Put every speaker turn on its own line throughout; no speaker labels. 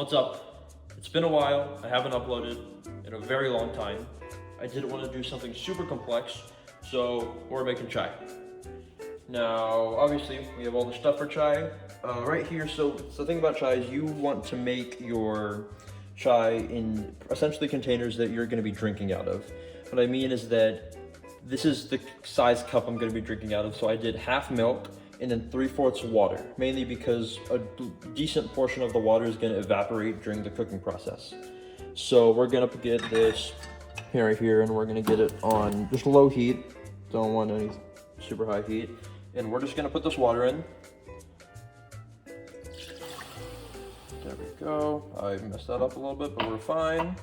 What's up? It's been a while. I haven't uploaded in a very long time. I didn't want to do something super complex, so we're making chai. Now, obviously, we have all the stuff for chai right here. So the thing about chai is you want to make your chai in essentially containers that you're going to be drinking out of. What I mean is that this is the size cup I'm going to be drinking out of. So I did half milk and then 3/4 water, mainly because a decent portion of the water is going to evaporate during the cooking process. So we're going to get this right here, and we're going to get it on just low heat. Don't want any super high heat. And we're just going to put this water in. There we go. I messed that up a little bit, but we're fine.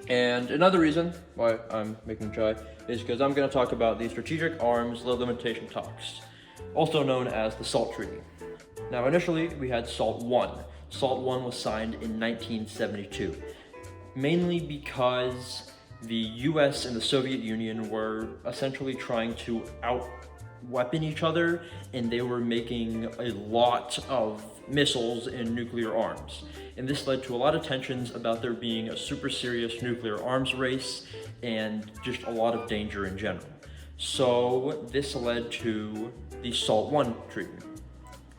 And another reason why I'm making chai is because I'm going to talk about the Strategic Arms Low Limitation Talks, also known as the SALT Treaty. Now, initially, we had SALT 1. SALT 1 was signed in 1972, mainly because the US and the Soviet Union were essentially trying to out-weapon each other, and they were making a lot of missiles and nuclear arms. And this led to a lot of tensions about there being a super serious nuclear arms race and just a lot of danger in general. So this led to the SALT 1 Treaty,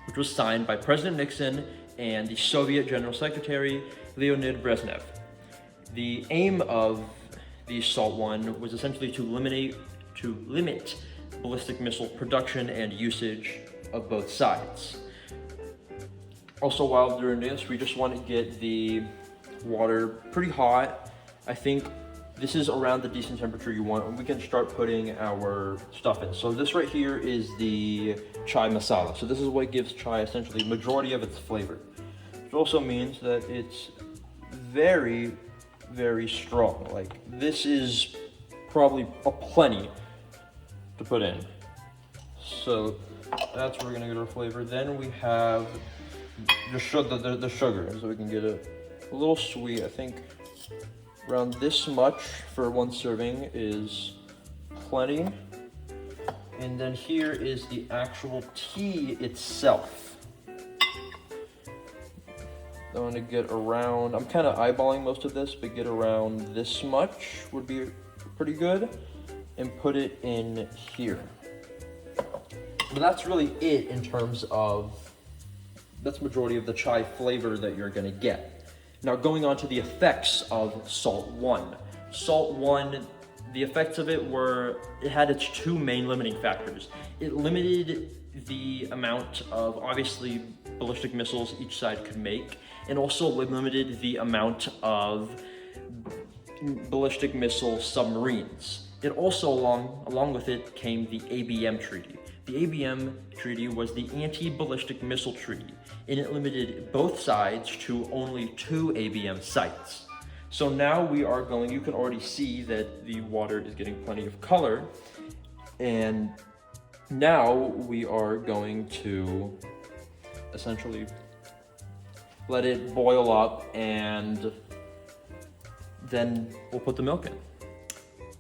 which was signed by President Nixon and the Soviet General Secretary Leonid Brezhnev. The aim of the SALT 1 was essentially to limit ballistic missile production and usage of both sides. Also, while doing this, we just want to get the water pretty hot. I think this is around the decent temperature you want, and we can start putting our stuff in. So this right here is the chai masala. So this is what gives chai essentially majority of its flavor. It also means that it's very, very strong. Like, this is probably a plenty to put in. So that's where we're gonna get our flavor. Then we have the sugar, so we can get it a little sweet. I think around this much for one serving is plenty. And then here is the actual tea itself. I want to get around, I'm kind of eyeballing most of this, but get around this much would be pretty good. And put it in here. But that's really it in terms of, that's majority of the chai flavor that you're gonna get. Now, going on to the effects of SALT 1. SALT 1, the effects of it were, it had its two main limiting factors. It limited the amount of, obviously, ballistic missiles each side could make, and also limited the amount of ballistic missile submarines. It also, along with it, came the ABM Treaty. The ABM Treaty was the Anti-Ballistic Missile Treaty, and it limited both sides to only 2 ABM sites. So now we are going, you can already see that the water is getting plenty of color, and now we are going to essentially let it boil up, and then we'll put the milk in.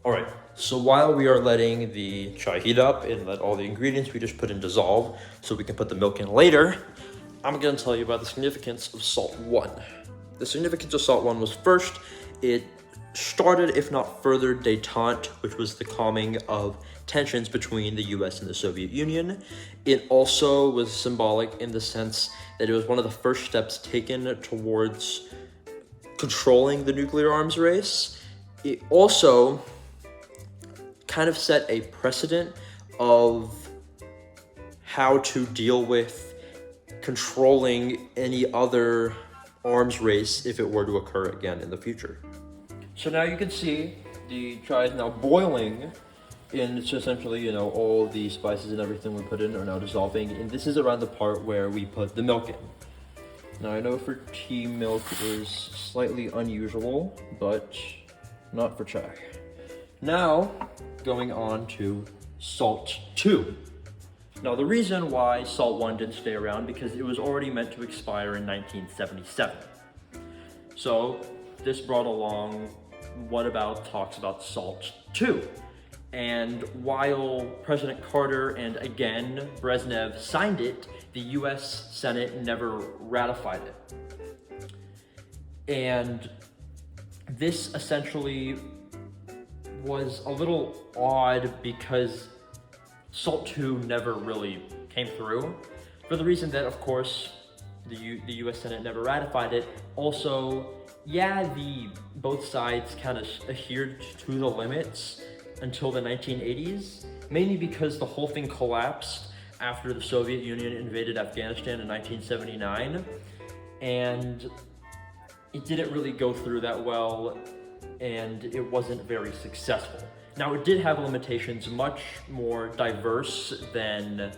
All right, so while we are letting the chai heat up and let all the ingredients we just put in dissolve so we can put the milk in later, I'm gonna tell you about the significance of SALT 1. The significance of SALT 1 was, first, it started, if not further, détente, which was the calming of tensions between the US and the Soviet Union. It also was symbolic in the sense that it was one of the first steps taken towards controlling the nuclear arms race. It also kind of set a precedent of how to deal with controlling any other arms race if it were to occur again in the future. So now you can see the chai is now boiling, and it's essentially, all the spices and everything we put in are now dissolving, and this is around the part where we put the milk in. Now, I know for tea, milk is slightly unusual, but not for chai. Now, going on to SALT 2. Now, the reason why SALT 1 didn't stay around, because it was already meant to expire in 1977. So this brought along what about talks about SALT 2. And while President Carter and again Brezhnev signed it, the US Senate never ratified it. And this essentially was a little odd because SALT II never really came through, for the reason that, of course, the U.S. Senate never ratified it. Also, yeah, both sides kind of adhered to the limits until the 1980s, mainly because the whole thing collapsed after the Soviet Union invaded Afghanistan in 1979, and it didn't really go through that well, and it wasn't very successful. Now, it did have limitations much more diverse than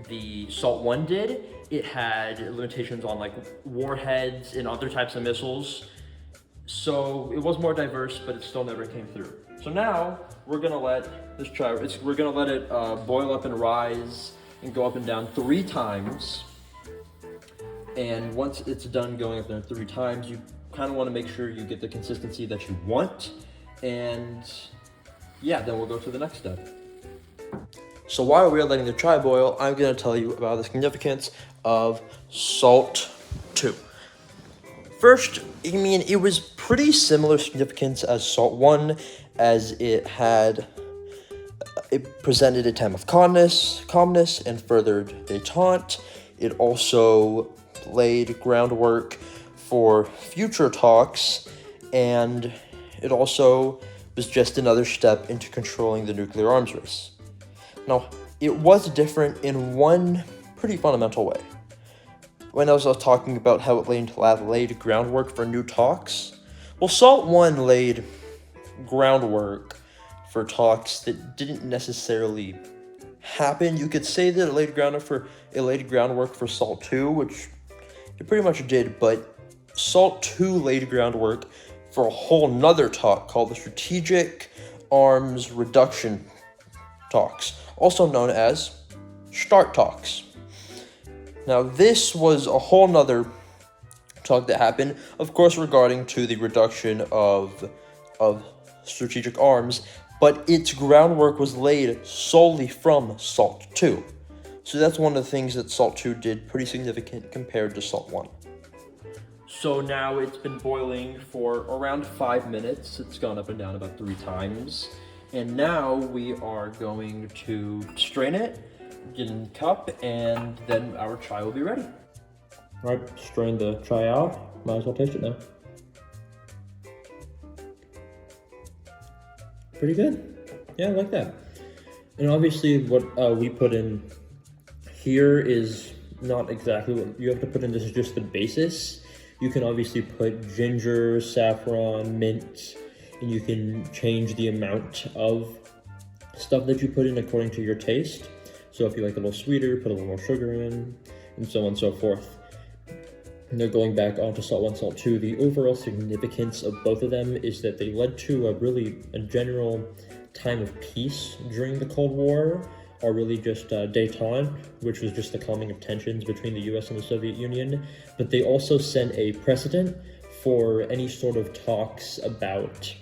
the SALT I did. It had limitations on like warheads and other types of missiles. So it was more diverse, but it still never came through. So now we're gonna let this we're gonna let it boil up and rise and go up and down 3 times. And once it's done going up there 3 times, you kind of want to make sure you get the consistency that you want. And yeah, then we'll go to the next step. So while we're letting the chai boil, I'm going to tell you about the significance of SALT II. First, I mean, it was pretty similar significance as SALT I, as it presented a time of calmness and furthered détente. It also laid groundwork for future talks, and it also was just another step into controlling the nuclear arms race. Now, it was different in one pretty fundamental way. When I was talking about how it laid groundwork for new talks, well, SALT I laid groundwork for talks that didn't necessarily happen. You could say that it laid groundwork for SALT II, which it pretty much did, but SALT II laid groundwork for a whole nother talk called the Strategic Arms Reduction Talks, also known as START talks. Now, this was a whole nother talk that happened, of course, regarding to the reduction of strategic arms, but its groundwork was laid solely from SALT II. So that's one of the things that SALT II did pretty significant compared to SALT I. So now it's been boiling for around 5 minutes. It's gone up and down about 3 times. And now we are going to strain it, get in the cup, and then our chai will be ready. All right, strain the chai out. Might as well taste it now. Pretty good. Yeah, I like that. And obviously what we put in here is not exactly what you have to put in. This is just the basis. You can obviously put ginger, saffron, mint, and you can change the amount of stuff that you put in according to your taste. So if you like a little sweeter, put a little more sugar in, and so on and so forth. And they're going back onto SALT I, SALT II. The overall significance of both of them is that they led to a general time of peace during the Cold War, or really just détente, which was just the calming of tensions between the US and the Soviet Union. But they also set a precedent for any sort of talks about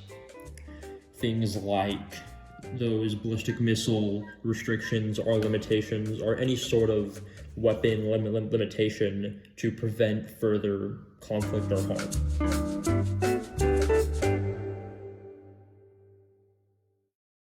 things like those ballistic missile restrictions or limitations, or any sort of weapon limitation to prevent further conflict or harm.